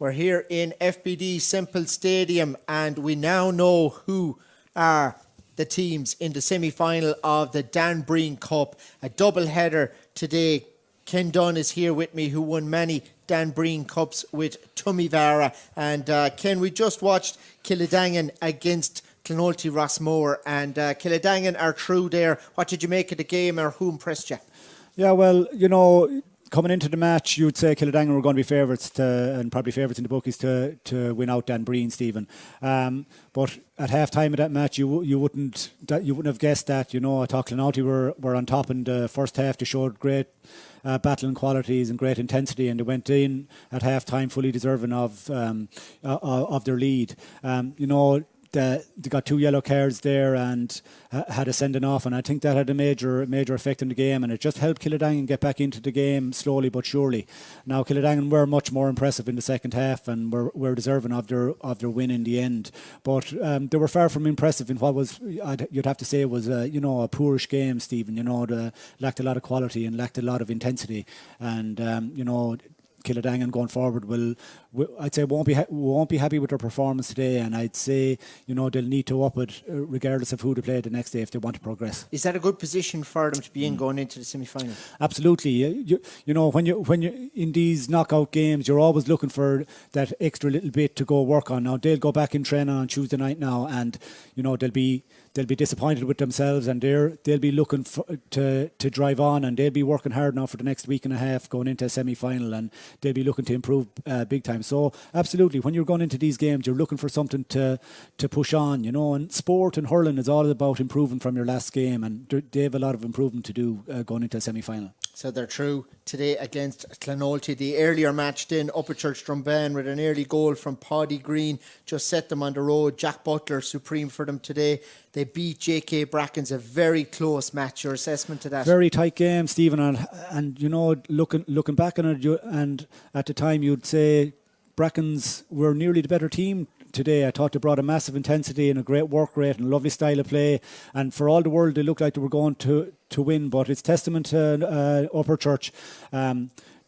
We're here in FBD Simple Stadium, and we now know who are the teams in the semi-final of the Dan Breen Cup. A double-header today. Ken Dunne is here with me, who won many Dan Breen Cups with Tummivara. And Ken, we just watched Kiladangan against Clonolty Rossmore, and Kiladangan are through there. What did you make of the game, or who impressed you? Yeah, well, you know, coming into the match, you'd say Kiladangan were going to be favourites and probably favourites in the bookies to win out Dan Breen, Stephen. But at half time of that match, you wouldn't have guessed that. You know, I thought Clonolty were on top in the first half. They showed great battling qualities and great intensity, and they went in at half time fully deserving of their lead. You know, they got 2 yellow cards there and had a sending off, and I think that had a major effect in the game, and it just helped Kiladangan get back into the game slowly but surely. Now Kiladangan were much more impressive in the second half and were deserving of their win in the end, but they were far from impressive in what was, you'd have to say, was a poorish game, Stephen. You know, they lacked a lot of quality and lacked a lot of intensity, and you know, Kiladangan going forward I'd say won't be happy with their performance today, and I'd say, you know, they'll need to up it regardless of who they play the next day if they want to progress. Is that a good position for them to be in going into the semi-final? Absolutely. You know, when you in these knockout games, you're always looking for that extra little bit to go work on. Now they'll go back in training on Tuesday night now, and you know, they'll be disappointed with themselves, and they'll be looking to drive on, and they'll be working hard now for the next week and a half going into a semi-final, and they'll be looking to improve big time. So absolutely, when you're going into these games, you're looking for something to push on, you know, and sport and hurling is all about improving from your last game, and they have a lot of improvement to do going into a semi-final. So they're through today against Clonolty. The earlier match then, Upperchurch Drombane with an early goal from Paddy Green just set them on the road. Jack Butler supreme for them today. They beat JK Brackens, a very close match. Your assessment to that? Very tight game, Stephen, and you know, looking back on it, and at the time you'd say Brackens were nearly the better team today. I thought they brought a massive intensity and a great work rate and a lovely style of play, and for all the world they looked like they were going to win, but it's testament to Upperchurch.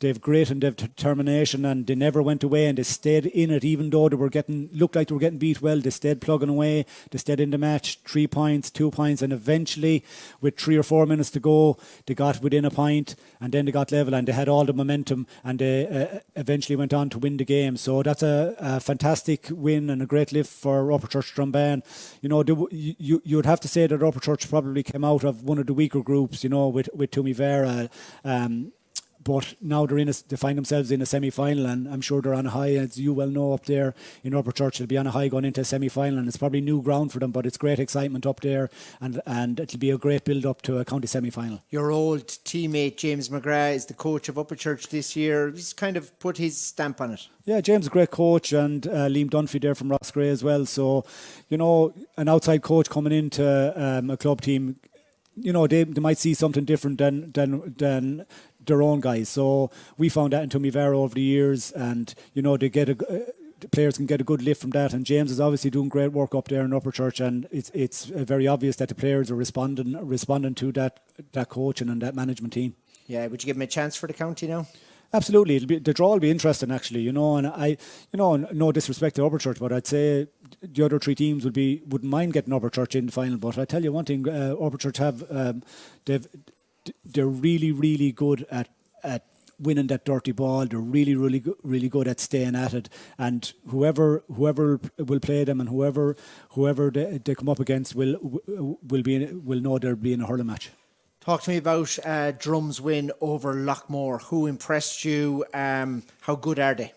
They've great and they've determination, and they never went away, and they stayed in it even though looked like they were getting beat well. They stayed plugging away, they stayed in the match. 3 points, 2 points, and eventually with 3 or 4 minutes to go they got within a point, and then they got level, and they had all the momentum, and they eventually went on to win the game. So that's a fantastic win and a great lift for Upperchurch Drombane. You know, you'd have to say that Upperchurch probably came out of one of the weaker groups, you know, with Tummivara, but now they find themselves in a semi-final, and I'm sure they're on a high, as you well know, up there in Upperchurch. They'll be on a high going into a semi-final, and it's probably new ground for them, but it's great excitement up there, and it'll be a great build-up to a county semi-final. Your old teammate James McGrath is the coach of Upperchurch this year. He's kind of put his stamp on it. Yeah, James is a great coach, and Liam Dunphy there from Rossgray as well. So, you know, an outside coach coming into a club team, you know, they might see something different than their own guys. So we found that in Tummivara over the years, and you know, the players can get a good lift from that, and James is obviously doing great work up there in Upperchurch, and it's very obvious that the players are responding to that coaching and that management team. Yeah, would you give him a chance for the county now? Absolutely, the draw will be interesting actually, you know, and no disrespect to Upperchurch, but I'd say the other 3 teams wouldn't mind getting Upperchurch in the final. But I tell you one thing, Upperchurch they're really, really good at winning that dirty ball. They're really, really, really good at staying at it, and whoever will play them, and whoever they come up against will know they'll be in a hurling match. Talk to me about Drom's win over Lockmore. Who impressed you? How good are they?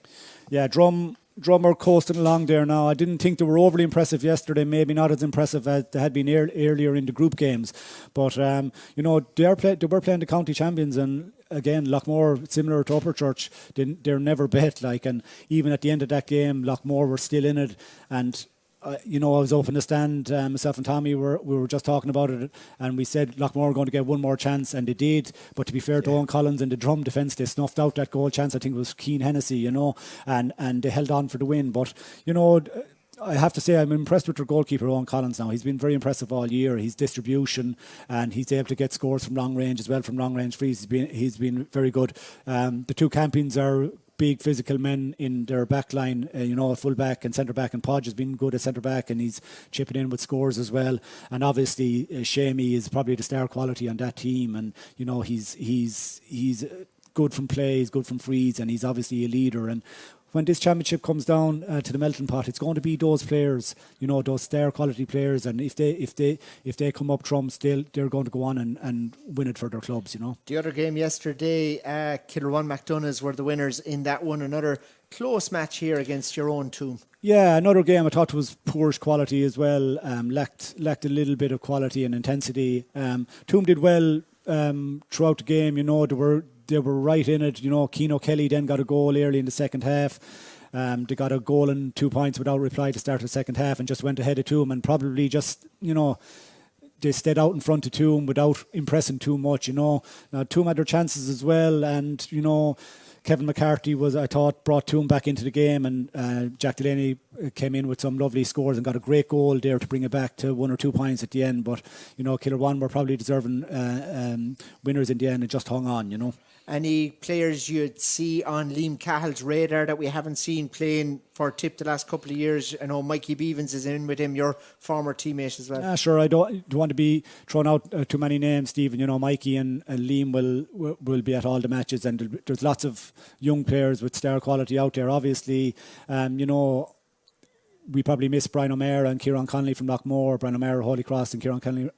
Yeah, Drom are coasting along there now. I didn't think they were overly impressive yesterday, maybe not as impressive as they had been earlier in the group games. But, you know, they were playing the county champions, and again, Lockmore, similar to Upperchurch, they're never bet. And even at the end of that game, Lockmore were still in it, and you know, I was up in the stand, myself and Tommy we were just talking about it, and we said Lockmore were going to get one more chance, and they did. But to be fair to Owen Collins and the Drom defence, they snuffed out that goal chance. I think it was Keane Hennessy, you know, and they held on for the win. But you know, I have to say I'm impressed with their goalkeeper Owen Collins now. He's been very impressive all year. His distribution, and he's able to get scores from long range as well, from long range frees. He's been very good. The two Campions are big physical men in their back line, full back and centre back, and Podge has been good at centre back and he's chipping in with scores as well. And obviously Shamey is probably the star quality on that team, and he's good from play, he's good from frees, and he's obviously a leader. And when this championship comes down to the melting pot, it's going to be those players, those star quality players, and if they come up trumps, they're going to go on and win it for their clubs. The other game yesterday, Kilruane MacDonaghs were the winners in that one. Another close match here against your own Toom. Yeah, another game I thought was poor quality as well. Lacked a little bit of quality and intensity. Toom did well throughout the game. They were right in it. Keane O'Kelly then got a goal early in the second half. They got a goal and 2 points without reply to start the second half and just went ahead of Toom, and probably just, they stayed out in front of Toom without impressing too much. Now Toom had their chances as well, and Kevin McCarthy I thought, brought Toom back into the game, and Jack Delaney came in with some lovely scores and got a great goal there to bring it back to 1 or 2 points at the end. But Kilruane were probably deserving winners in the end and just hung on. Any players you'd see on Liam Cahill's radar that we haven't seen playing for Tip the last couple of years? I know Mikey Beavens is in with him, your former teammate as well. Sure, I don't want to be throwing out too many names, Stephen. Mikey and Liam will be at all the matches, and there's lots of young players with star quality out there. Obviously, we probably miss Brian O'Meara and Kieran Connolly from Lockmore. Brian O'Meara, Holy Cross, and Kieran Connolly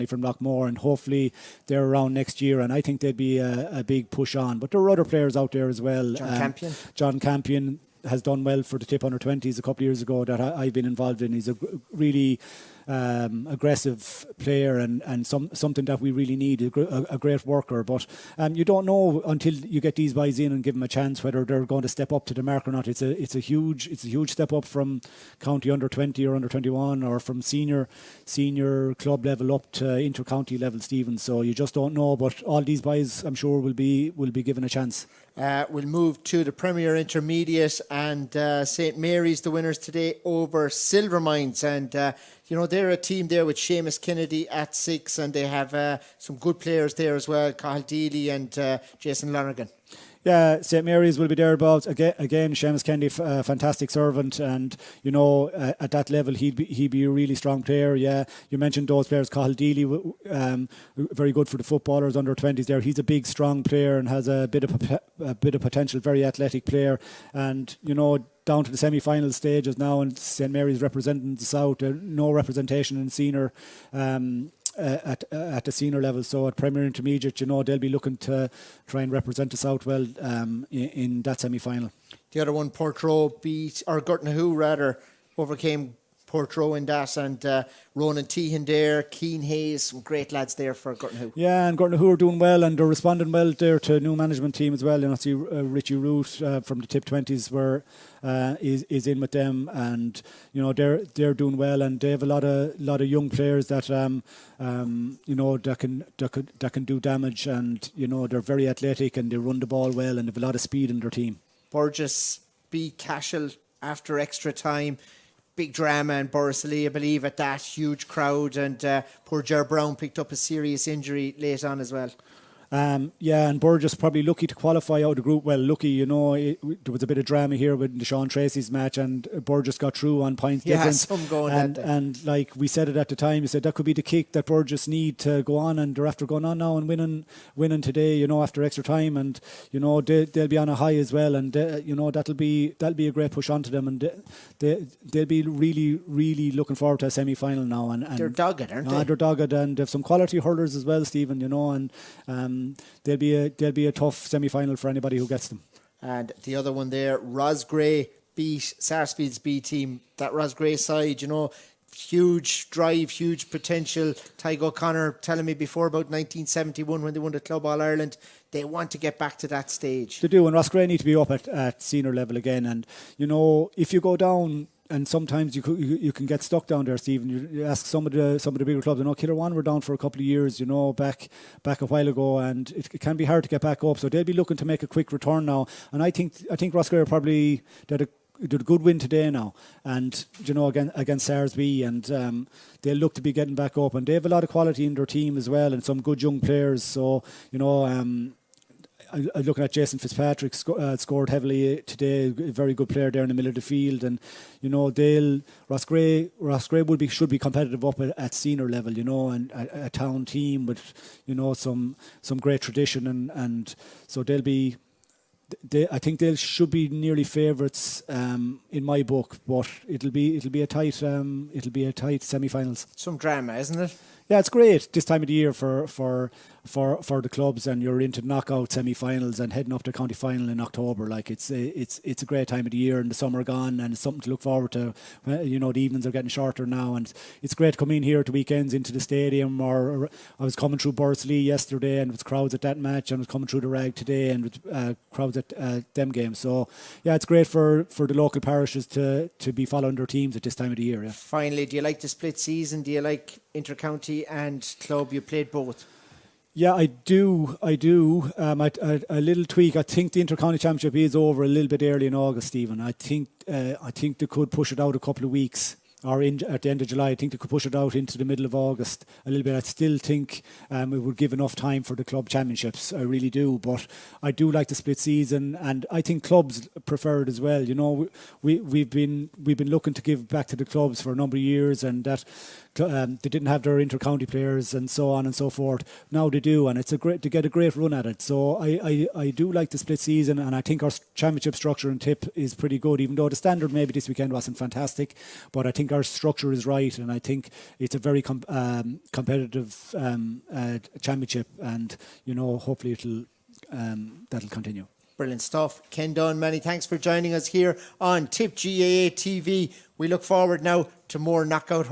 from Lockmore, and hopefully they're around next year, and I think they'd be a big push on. But there are other players out there as well. John Campion has done well for the Tip under-20s a couple of years ago that I've been involved in. He's a really aggressive player and something that we really need, a great worker. But you don't know until you get these guys in and give them a chance whether they're going to step up to the mark or not. It's a huge step up from county under-20 or under-21 or from senior club level up to inter-county level, Stephen. So you just don't know, but all these guys I'm sure will be given a chance. We'll move to the Premier Intermediate, and St Mary's the winners today over Silvermines, and they're a team there with Seamus Kennedy at 6, and they have some good players there as well, Cathal Deely and Jason Lonergan. Yeah, St Mary's will be thereabouts again. Seamus Kennedy, fantastic servant, and at that level he'd be a really strong player. Yeah, you mentioned those players. Cathal Deely, very good for the footballers under 20s. There, he's a big, strong player and has a bit of potential. Very athletic player, and down to the semi-final stages now, and St Mary's representing the South. No representation in senior. At the senior level, so at Premier Intermediate, they'll be looking to try and represent the South well in that semi-final. The other one, Portroe Gurtnahu rather, overcame Portroe in that, and Ronan Tehan there, Keane Hayes, some great lads there for Gurtnahu. Yeah, and Gurtnahu are doing well, and they're responding well there to new management team as well. See Richie Root from the Tip 20s is in with them, and they're doing well, and they have a lot of young players that that can do damage, and they're very athletic and they run the ball well, and they have a lot of speed in their team. Burgess beat Cashel after extra time. Big drama in Borrisalee, I believe, at that huge crowd, and poor Ger Brown picked up a serious injury late on as well. And Burgess probably lucky to qualify out of the group. Well, lucky, there was a bit of drama here with Sean Tracy's match, and Burgess got through on points difference. Some going and like we said it at the time, we said that could be the kick that Burgess need to go on, and they're after going on now and winning today, after extra time, and they'll be on a high as well, and that'll be a great push onto them, and they'll be really, really looking forward to a semi-final now. And they're dogged, aren't they? They're dogged, and they've some quality hurlers as well, Stephen. And they'll be a tough semi-final for anybody who gets them. And the other one there, Rosgray beat Sarsfield's B team. That Rosgray side, huge drive, huge potential. Tygo O'Connor telling me before about 1971 when they won the Club All Ireland. They want to get back to that stage. They do, and Rosgray need to be up at senior level again. And if you go down, and sometimes you can get stuck down there, Stephen. You ask some of the bigger clubs. Kilruane were down for a couple of years, back a while ago, and it can be hard to get back up. So they'll be looking to make a quick return now. And I think Roscoe probably did did a good win today now, and against Sarsby, and they'll look to be getting back up, and they have a lot of quality in their team as well, and some good young players. So I'm looking at Jason Fitzpatrick scored heavily today, a very good player there in the middle of the field, and Roscrea should be competitive up at senior level, and a town team with some great tradition, and so they'll be. I think they should be nearly favourites in my book, but it'll be a tight semi-finals. Some drama, isn't it? Yeah, it's great this time of the year for the clubs, and you're into knockout semi-finals and heading up to county final in October. Like it's a great time of the year, and the summer gone, and it's something to look forward to. The evenings are getting shorter now, and it's great to come in here at the weekends into the stadium. Or I was coming through Bursley yesterday, and with crowds at that match, and I was coming through the Rag today, and with crowds at them games. So yeah, it's great for the local parishes to be following their teams at this time of the year. Yeah. Finally, do you like the split season? Do you like inter-county and club? You played both. Yeah, I do. A little tweak. I think the Inter-County Championship is over a little bit early in August, Stephen. I think they could push it out a couple of weeks, or at the end of July. I think they could push it out into the middle of August a little bit. I still think it would give enough time for the club championships. I really do. But I do like the split season, and I think clubs prefer it as well. We've been looking to give back to the clubs for a number of years, and that. They didn't have their inter-county players and so on and so forth. Now they do, and they get a great run at it. So I do like the split season, and I think our championship structure in Tip is pretty good, even though the standard maybe this weekend wasn't fantastic. But I think our structure is right, and I think it's a very competitive championship, and hopefully that'll continue. Brilliant stuff. Ken Dunne, many thanks for joining us here on Tip GAA TV. We look forward now to more knockout